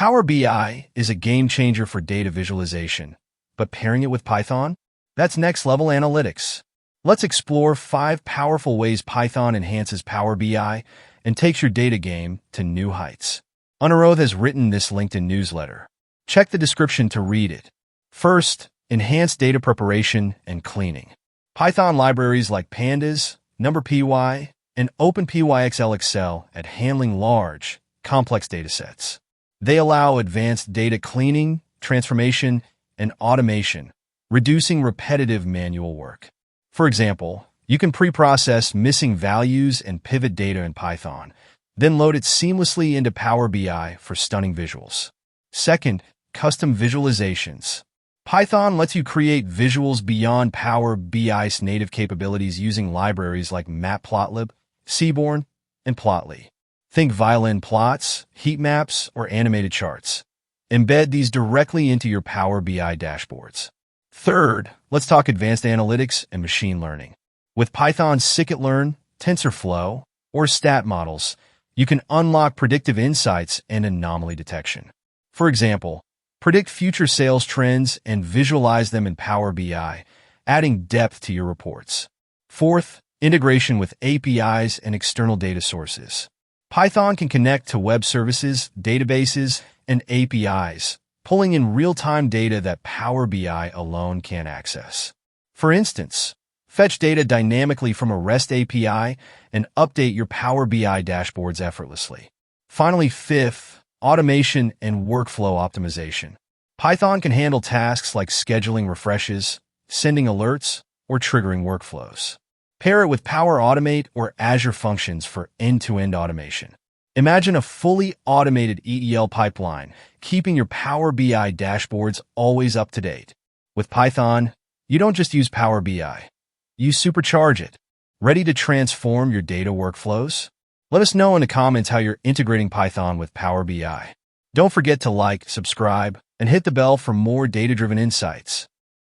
Power BI is a game changer for data visualization, but pairing it with Python? That's next-level analytics. Let's explore 5 powerful ways Python enhances Power BI and takes your data game to new heights. Anirudh has written this LinkedIn newsletter. Check the description to read it. First, enhance data preparation and cleaning. Python libraries like Pandas, NumPy, and OpenPyXL excel at handling large, complex datasets. They allow advanced data cleaning, transformation, and automation, reducing repetitive manual work. For example, you can pre-process missing values and pivot data in Python, then load it seamlessly into Power BI for stunning visuals. Second, custom visualizations. Python lets you create visuals beyond Power BI's native capabilities using libraries like Matplotlib, Seaborn, and Plotly. Think violin plots, heat maps, or animated charts. Embed these directly into your Power BI dashboards. Third, let's talk advanced analytics and machine learning. With Python's scikit-learn, TensorFlow, or stat models, you can unlock predictive insights and anomaly detection. For example, predict future sales trends and visualize them in Power BI, adding depth to your reports. Fourth, integration with APIs and external data sources. Python can connect to web services, databases, and APIs, pulling in real-time data that Power BI alone can't access. For instance, fetch data dynamically from a REST API and update your Power BI dashboards effortlessly. Finally, fifth, automation and workflow optimization. Python can handle tasks like scheduling refreshes, sending alerts, or triggering workflows. Pair it with Power Automate or Azure Functions for end-to-end automation. Imagine a fully automated ETL pipeline, keeping your Power BI dashboards always up to date. With Python, you don't just use Power BI. You supercharge it. Ready to transform your data workflows? Let us know in the comments how you're integrating Python with Power BI. Don't forget to like, subscribe, and hit the bell for more data-driven insights.